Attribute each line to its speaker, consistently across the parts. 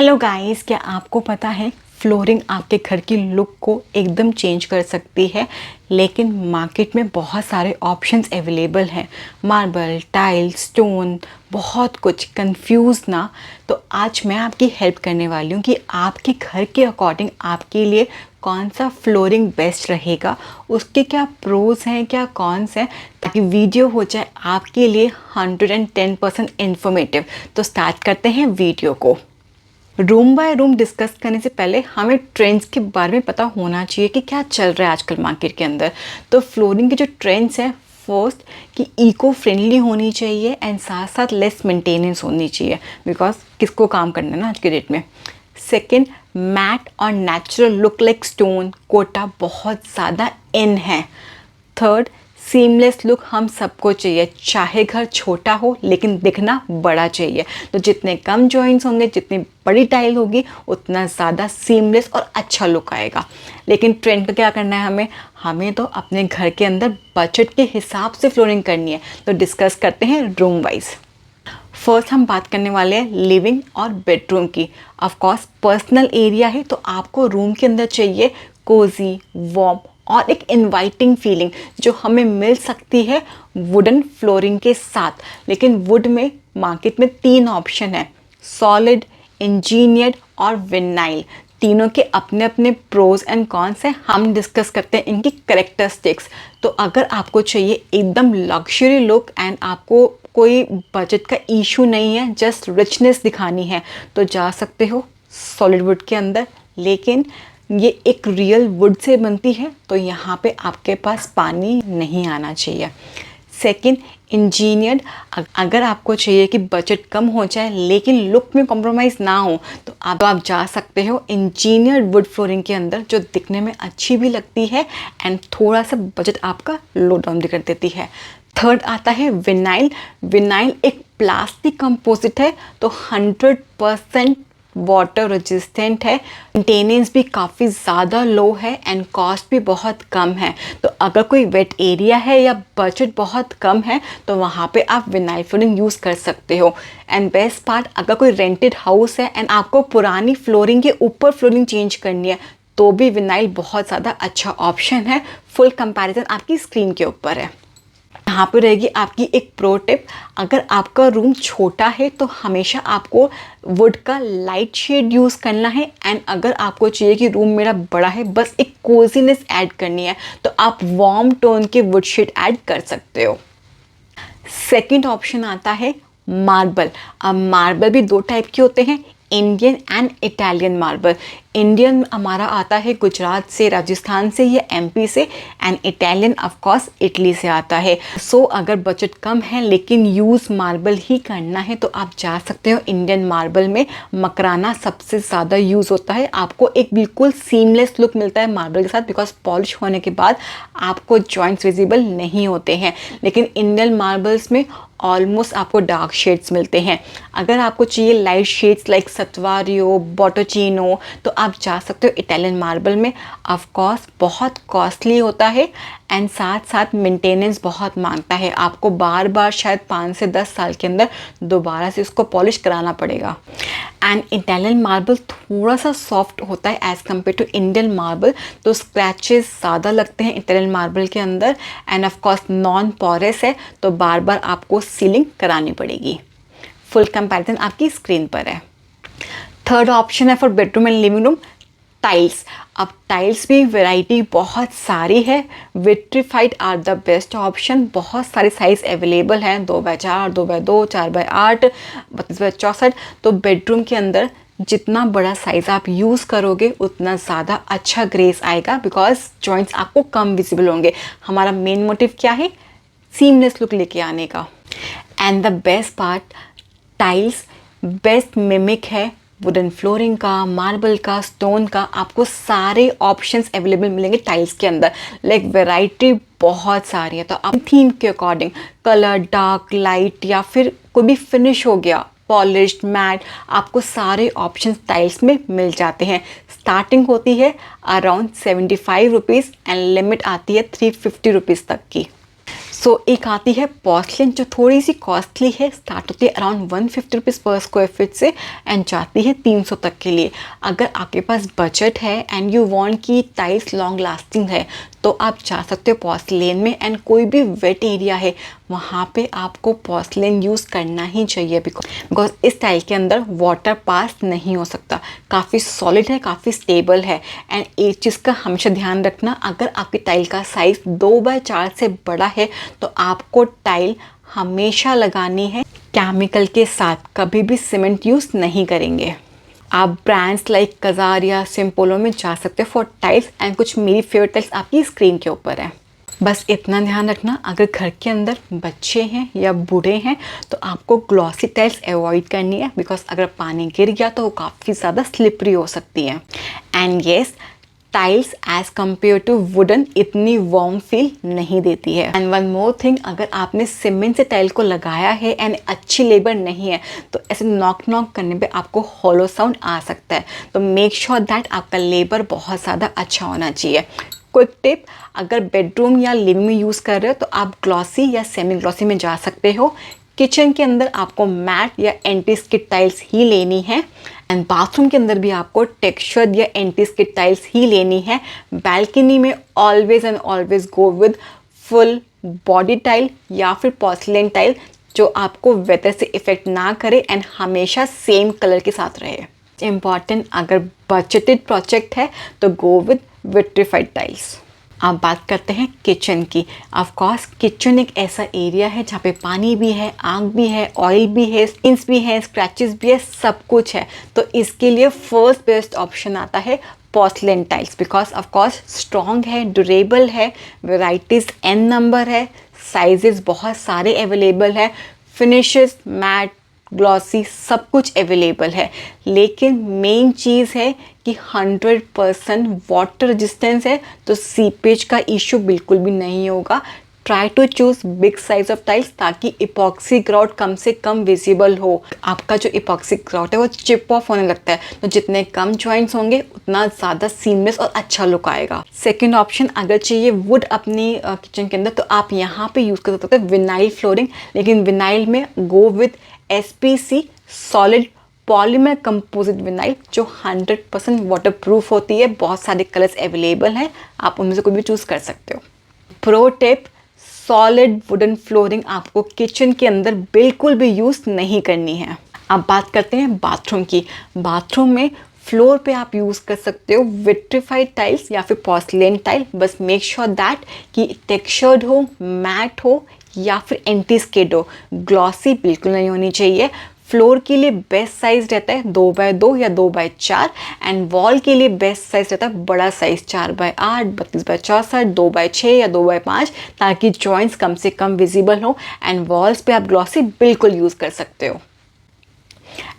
Speaker 1: Hello guys, क्या आपको पता है फ्लोरिंग आपके घर की लुक को एकदम चेंज कर सकती है। लेकिन मार्केट में बहुत सारे ऑप्शंस अवेलेबल हैं, मार्बल, टाइल, स्टोन, बहुत कुछ। कंफ्यूज ना। तो आज मैं आपकी हेल्प करने वाली हूँ कि आपके घर के अकॉर्डिंग आपके लिए कौन सा फ्लोरिंग बेस्ट रहेगा, उसके क्या प्रोज हैं, क्या कॉन्स हैं, ताकि वीडियो हो जाए आपके लिए 110% इन्फॉर्मेटिव। तो स्टार्ट करते हैं वीडियो को। रूम बाय रूम डिस्कस करने से पहले हमें ट्रेंड्स के बारे में पता होना चाहिए कि क्या चल रहा है आजकल मार्केट के अंदर। तो फ्लोरिंग के जो ट्रेंड्स हैं, फर्स्ट कि इको फ्रेंडली होनी चाहिए एंड साथ साथ लेस मेंटेनेंस होनी चाहिए, बिकॉज किसको काम करना है ना आज के डेट में। सेकेंड, मैट और natural look like stone Kota बहुत ज़्यादा इन है। थर्ड, सीमलेस लुक हम सबको चाहिए, चाहे घर छोटा हो लेकिन दिखना बड़ा चाहिए। तो जितने कम जॉइंट्स होंगे, जितनी बड़ी टाइल होगी, उतना ज़्यादा सीमलेस और अच्छा लुक आएगा। लेकिन ट्रेंड का क्या करना है हमें तो अपने घर के अंदर बजट के हिसाब से फ्लोरिंग करनी है। तो डिस्कस करते हैं रूम वाइज। फर्स्ट हम बात करने वाले हैं लिविंग और बेडरूम की। ऑफ कोर्स पर्सनल एरिया है तो आपको रूम के अंदर चाहिए कोजी, वार्म और एक इनवाइटिंग फीलिंग जो हमें मिल सकती है वुडन फ्लोरिंग के साथ। लेकिन वुड में मार्केट में 3 ऑप्शन है, सॉलिड, इंजीनियर्ड और विनाइल। तीनों के अपने अपने प्रोज एंड कॉन्स हैं। हम डिस्कस करते हैं इनकी करेक्टरिस्टिक्स। तो अगर आपको चाहिए एकदम लग्जरी लुक एंड आपको कोई बजट का इशू नहीं है, जस्ट रिचनेस दिखानी है, तो जा सकते हो सॉलिड वुड के अंदर। लेकिन ये एक रियल वुड से बनती है तो यहाँ पे आपके पास पानी नहीं आना चाहिए। Second, engineered. अगर आपको चाहिए कि बजट कम हो जाए लेकिन लुक में कॉम्प्रोमाइज़ ना हो, तो आप जा सकते हो इंजीनियर्ड वुड फ्लोरिंग के अंदर, जो दिखने में अच्छी भी लगती है एंड थोड़ा सा बजट आपका लो डाउन भी कर देती है। थर्ड आता है विनाइल। विनाइल एक प्लास्टिक कंपोजिट है तो 100% वाटर रेजिस्टेंट है, मेंटेनेंस भी काफ़ी ज़्यादा लो है एंड कॉस्ट भी बहुत कम है। तो अगर कोई वेट एरिया है या बजट बहुत कम है तो वहाँ पे आप विनाइल फ्लोरिंग यूज़ कर सकते हो। एंड बेस्ट पार्ट, अगर कोई रेंटेड हाउस है एंड आपको पुरानी फ्लोरिंग के ऊपर फ्लोरिंग चेंज करनी है तो भी विनाइल बहुत ज़्यादा अच्छा ऑप्शन है। फुल कंपैरिजन आपकी स्क्रीन के ऊपर है। यहाँ पे रहेगी आपकी एक प्रो टिप। अगर आपका रूम छोटा है तो हमेशा आपको वुड का लाइट शेड यूज़ करना है एंड अगर आपको चाहिए कि रूम मेरा बड़ा है, बस एक कोजीनेस ऐड करनी है, तो आप वार्म टोन के वुड शेड ऐड कर सकते हो। सेकंड ऑप्शन आता है मार्बल। अब मार्बल भी 2 टाइप के होते हैं, Indian and Italian marble. Indian हमारा आता है गुजरात से, राजस्थान से या एमपी से, and Italian of course Italy से आता है। सो अगर बजट कम है लेकिन यूज़ मार्बल ही करना है तो आप जा सकते हो इंडियन मार्बल में। मकराना सबसे ज़्यादा यूज़ होता है, आपको एक बिल्कुल सीमलेस लुक मिलता है मार्बल के साथ, बिकॉज पॉलिश होने के बाद आपको जॉइंट्स विजिबल नहीं होते हैं। लेकिन इंडियन मार्बल्स में ऑलमोस्ट आपको डार्क शेड्स मिलते हैं। अगर आपको चाहिए लाइट शेड्स लाइक सत्वारियो, बोटोचिनो, तो आप जा सकते हो इटालियन मार्बल में। ऑफ कोर्स बहुत कॉस्टली होता है एंड साथ साथ मेंटेनेंस बहुत मांगता है, आपको बार बार शायद 5 से 10 साल के अंदर दोबारा से उसको पॉलिश कराना पड़ेगा। एंड इटालियन मार्बल थोड़ा सा सॉफ्ट होता है as compare to Indian marble, तो स्क्रैचेस ज़्यादा लगते हैं इटालियन मार्बल के अंदर and of course non porous है तो बार बार आपको सीलिंग करानी पड़ेगी। फुल कंपैरिजन आपकी स्क्रीन पर है। थर्ड ऑप्शन है for bedroom and living room, tiles. अब टाइल्स भी वैरायटी बहुत सारी है। Vitrified are the best option. बहुत सारे साइज़ अवेलेबल हैं, 2x4, 2x2, 4x8, 32x64। तो बेडरूम के अंदर जितना बड़ा साइज़ आप यूज़ करोगे उतना ज़्यादा अच्छा ग्रेस आएगा, बिकॉज जॉइंट्स आपको कम विजिबल होंगे। हमारा मेन मोटिव क्या है, सीमलेस लुक लेके आने का। And the best part, tiles best mimic है वुडन फ्लोरिंग का, मार्बल का, स्टोन का। आपको सारे ऑप्शंस अवेलेबल मिलेंगे टाइल्स के अंदर। लाइक वैरायटी बहुत सारी है, तो आप थीम के अकॉर्डिंग कलर, डार्क, लाइट या फिर कोई भी फिनिश हो गया, पॉलिश्ड, मैट, आपको सारे ऑप्शंस टाइल्स में मिल जाते हैं। स्टार्टिंग होती है अराउंड 75 रुपीज़ एंड लिमिट आती है 350 रुपीज़ तक की। सो एक आती है पोर्सलिन जो थोड़ी सी कॉस्टली है, स्टार्ट होती है अराउंड 150 रुपीज़ पर स्क्वायर फीट से एंड जाती है 300 तक के लिए। अगर आपके पास बजट है एंड यू वांट कि टाइल्स लॉन्ग लास्टिंग है तो आप जा सकते हो पोर्सलिन में, एंड कोई भी वेट एरिया है वहाँ पे आपको पोर्सलिन यूज़ करना ही चाहिए बिकॉज इस टाइल के अंदर वाटर पास नहीं हो सकता। काफ़ी सॉलिड है, काफ़ी स्टेबल है। एंड एक चीज़ का हमेशा ध्यान रखना, अगर आपकी टाइल का साइज़ 2x4 से बड़ा है तो आपको टाइल हमेशा लगानी है केमिकल के साथ, कभी भी सीमेंट यूज़ नहीं करेंगे। आप ब्रांड्स लाइक कजार या सिम्पोलो में जा सकते हो फॉर टाइल्स, एंड कुछ मेरी फेवरेट टाइल्स आपकी स्क्रीन के ऊपर है। बस इतना ध्यान रखना, अगर घर के अंदर बच्चे हैं या बूढ़े हैं तो आपको ग्लॉसी टाइल्स अवॉइड करनी है बिकॉज अगर पानी गिर गया तो वो काफ़ी ज़्यादा स्लिपरी हो सकती है। And yes, tiles as compare to wooden इतनी वार्म फील नहीं देती है। एंड वन मोर थिंग, अगर आपने सीमेंट से टाइल को लगाया है एंड अच्छी लेबर नहीं है तो ऐसे नॉक नॉक करने पे आपको हॉलो साउंड आ सकता है। तो मेक श्योर दैट आपका लेबर बहुत ज़्यादा अच्छा होना चाहिए। क्विक टिप, अगर बेडरूम या लिविंग में यूज़ कर रहे हो तो आप ग्लॉसी या सेमी ग्लॉसी में जा सकते हो। किचन के अंदर आपको मैट या एंटी स्किड टाइल्स ही लेनी है, एंड बाथरूम के अंदर भी आपको टेक्सचर्ड या एंटी स्किड टाइल्स ही लेनी है। बैल्कनी में always and always go with full body tile या फिर पोर्सलिन टाइल जो आपको वेदर से इफेक्ट ना करे एंड हमेशा सेम कलर के साथ रहे। इम्पॉर्टेंट, अगर बजटेड प्रोजेक्ट है तो गो विद विट्रीफाइड टाइल्स। अब बात करते हैं किचन की। ऑफ कोर्स किचन एक ऐसा एरिया है जहाँ पे पानी भी है, आग भी है, ऑयल भी है, स्किन्स भी है, स्क्रैचेस भी है, सब कुछ है। तो इसके लिए फर्स्ट बेस्ट ऑप्शन आता है porcelain tiles because of course strong है, ड्यूरेबल है, वेराइटीज़ n नंबर है, साइजेस बहुत सारे अवेलेबल है, फिनिशेस मैट ग्लॉसी सब कुछ अवेलेबल है। लेकिन मेन चीज़ है कि 100% वाटर रेजिस्टेंस है तो सीपेज का इशू बिल्कुल भी नहीं होगा। Try to choose big size of tiles ताकि इपॉक्सी ग्राउट कम से कम विजिबल हो। आपका जो इपॉक्सी ग्राउट है वो चिप ऑफ होने लगता है, तो जितने कम जॉइंट्स होंगे उतना ज़्यादा सीमलेस और अच्छा लुक आएगा। सेकेंड ऑप्शन, अगर चाहिए वुड अपनी किचन के अंदर तो आप यहाँ पे यूज़ कर सकते हैं विनाइल फ्लोरिंग, लेकिन विनाइल में go with SPC solid polymer composite vinyl जो 100% वाटरप्रूफ होती है। बहुत सारे कलर्स अवेलेबल हैं, आप उनमें से कोई भी चूज़ कर सकते हो। Pro tip, solid wooden flooring आपको किचन के अंदर बिल्कुल भी यूज़ नहीं करनी है। अब बात करते हैं बाथरूम की। बाथरूम में फ्लोर पे आप यूज़ कर सकते हो विट्रीफाइड टाइल्स या फिर पोर्सलिन टाइल, बस मेक श्योर दैट कि टेक्सचर्ड हो, मैट हो या फिर एंटी स्किड हो, ग्लॉसी बिल्कुल नहीं होनी चाहिए। फ्लोर के लिए बेस्ट साइज रहता है 2x2 या 2x4, एंड वॉल के लिए बेस्ट साइज रहता है बड़ा साइज 4x8, 32x64, 2x6 या 2x5 ताकि जॉइंट्स कम से कम विजिबल हो, एंड वॉल्स पे आप ग्लॉसी बिल्कुल यूज़ कर सकते हो।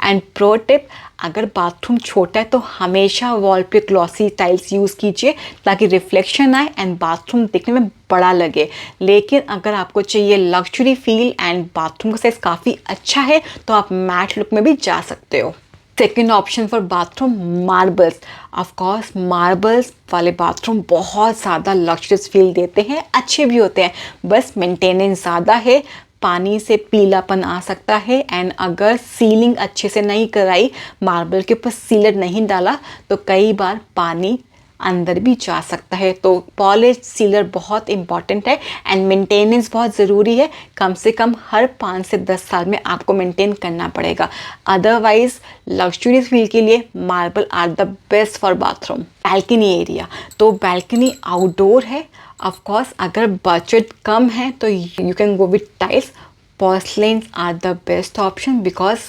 Speaker 1: एंड प्रो टिप, अगर बाथरूम छोटा है तो हमेशा वॉल पे ग्लॉसी टाइल्स यूज़ कीजिए ताकि रिफ्लेक्शन आए एंड बाथरूम दिखने में बड़ा लगे। लेकिन अगर आपको चाहिए लग्जरी फील एंड बाथरूम का साइज काफ़ी अच्छा है तो आप मैट लुक में भी जा सकते हो। Second option for bathroom, marbles. Of course marbles वाले बाथरूम बहुत ज़्यादा लग्जरियस फील देते हैं, अच्छे भी होते हैं, बस मेंटेनेंस ज़्यादा है, पानी से पीलापन आ सकता है, एंड अगर सीलिंग अच्छे से नहीं कराई, मार्बल के ऊपर सीलर नहीं डाला तो कई बार पानी अंदर भी जा सकता है। तो पॉलिश सीलर बहुत इंपॉर्टेंट है एंड मेंटेनेंस बहुत ज़रूरी है। कम से कम हर 5 से 10 साल में आपको मेंटेन करना पड़ेगा, अदरवाइज लग्जरियस फील के लिए marble are the best for bathroom. Balcony area, तो बैल्कनी आउटडोर है। ऑफ कोर्स अगर बजट कम है तो you can go with tiles. Porcelains are the best option because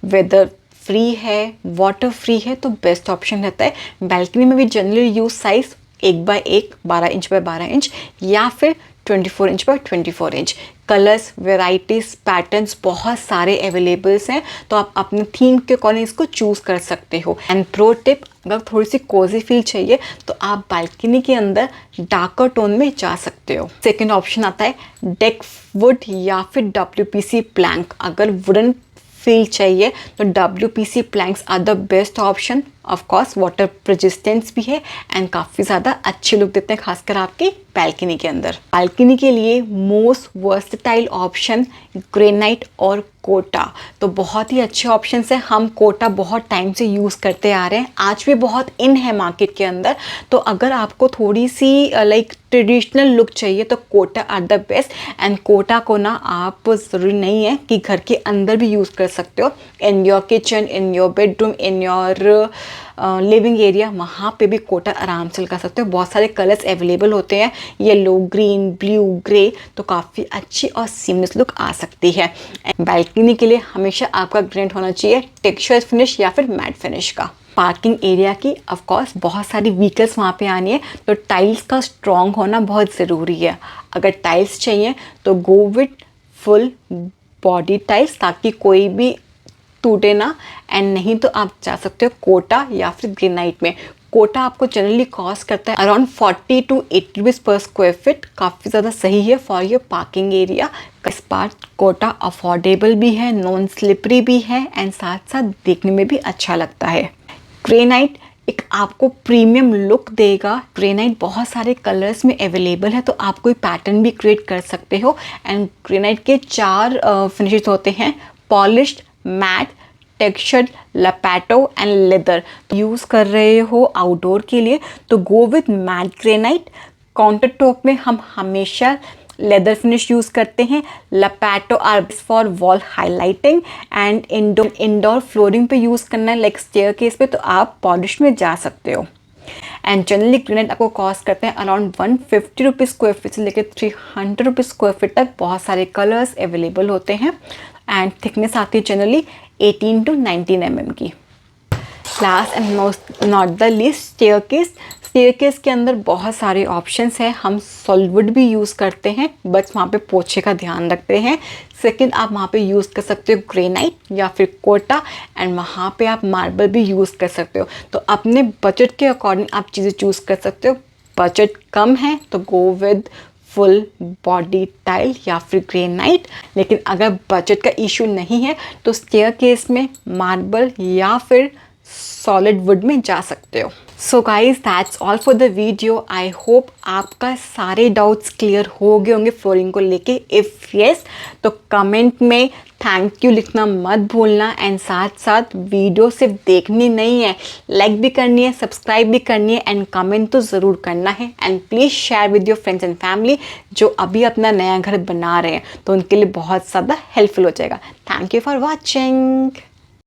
Speaker 1: weather free है, वाटर फ्री है, तो बेस्ट ऑप्शन रहता है। बैल्कनी में भी generally use size 1x1 12 inch by 12 inch या फिर 24 inch by 24 inch. Colours, varieties, patterns बहुत सारे अवेलेबल्स हैं, तो आप अपने थीम के अकॉर्डिंग इसको चूज़ कर सकते हो। एंड प्रो टिप, अगर थोड़ी सी कोजी फील चाहिए तो आप बालकनी के अंदर डार्कर टोन में जा सकते हो। सेकेंड ऑप्शन आता है डेक वुड या फिर WPC प्लैंक। अगर वुडन फील चाहिए तो WPC planks are the best option. Of course water resistance भी है एंड काफ़ी ज़्यादा अच्छी लुक देते हैं, खासकर आपकी बैल्कनी के अंदर। बैल्कनी के लिए मोस्ट वर्सेटाइल ऑप्शन ग्रेनाइट और कोटा, तो बहुत ही अच्छे ऑप्शन है। हम कोटा बहुत टाइम से यूज़ करते आ रहे हैं, आज भी बहुत इन है मार्केट के अंदर। तो अगर आपको थोड़ी सी लाइक ट्रेडिशनल लुक चाहिए तो Kota are the best. And Kota को ना आप ज़रूरी नहीं है कि घर के अंदर भी यूज़ कर सकते हो, in your kitchen, in your bedroom, in your living area, वहाँ पे भी कोटा आराम से लगा सकते हो। बहुत सारे कलर्स अवेलेबल होते हैं, येलो, ग्रीन, ब्लू, ग्रे, तो काफ़ी अच्छी और सीमलेस लुक आ सकती है। बैल्कनी के लिए हमेशा आपका ग्रेनाइट होना चाहिए, टेक्सचर फिनिश या फिर मैट फिनिश का। पार्किंग एरिया की ऑफ कोर्स बहुत सारी व्हीकल्स वहाँ पे आनी है, तो टाइल्स का स्ट्रॉन्ग होना बहुत ज़रूरी है। अगर टाइल्स चाहिए तो go with full body tiles, ताकि कोई भी टूटे ना। एंड नहीं तो आप जा सकते हो कोटा या फिर ग्रेनाइट में। कोटा आपको जनरली कॉस्ट करता है अराउंड 40 to 80 रुपीज़ पर स्क्वायर फीट, काफ़ी ज़्यादा सही है फॉर योर पार्किंग एरिया। इस बार कोटा अफोर्डेबल भी है, नॉन स्लिपरी भी है एंड साथ साथ देखने में भी अच्छा लगता है। ग्रेनाइट एक आपको प्रीमियम लुक देगा। ग्रेनाइट बहुत सारे कलर्स में अवेलेबल है, तो आप कोई पैटर्न भी क्रिएट कर सकते हो। एंड ग्रेनाइट के 4 फिनिशेस होते हैं, polished, matte, textured, lappato and leather. Use कर रहे हो आउटडोर के लिए तो go with matte granite. Counter top में हम हमेशा लेदर फिनिश यूज़ करते हैं। Lappato are for wall highlighting and indoor flooring पे यूज़ करना है, लाइक स्टेयरकेस पे, तो आप पॉलिश में जा सकते हो। एंड जनरली ग्रेनाइट आपको कॉस्ट करते हैं अराउंड 150 रुपीज़ स्क्वायर फीट से लेकर 300 रुपीज़ स्क्वायर फीट तक। बहुत सारे कलर्स अवेलेबल होते हैं एंड थिकनेस आती है जनरली 18 to 19 mm की। Last and not the least staircase. Staircase के अंदर बहुत सारे ऑप्शंस हैं। हम सॉलिडवुड भी यूज़ करते हैं, बस वहाँ पे पोछे का ध्यान रखते हैं। सेकंड, आप वहाँ पे यूज़ कर सकते हो ग्रेनाइट या फिर कोटा, एंड वहाँ पे आप मार्बल भी यूज़ कर सकते हो। तो अपने बजट के अकॉर्डिंग आप चीज़ें चूज़ कर सकते हो। बजट कम है तो go with full body tile या फिर ग्रेनाइट, लेकिन अगर बजट का इशू नहीं है तो स्टेयरकेस में मार्बल या फिर सॉलिड वुड में जा सकते हो। So guys that's all for the video. I hope आपका सारे डाउट्स क्लियर हो गए होंगे फ्लोरिंग को लेके। इफ़ येस तो कमेंट में थैंक यू लिखना मत भूलना। एंड साथ साथ वीडियो सिर्फ देखनी नहीं है, लाइक भी करनी है, सब्सक्राइब भी करनी है एंड कमेंट तो ज़रूर करना है। And please share with your friends and family जो अभी अपना नया घर बना रहे हैं, तो उनके लिए बहुत ज़्यादा हेल्पफुल हो जाएगा। Thank you for watching.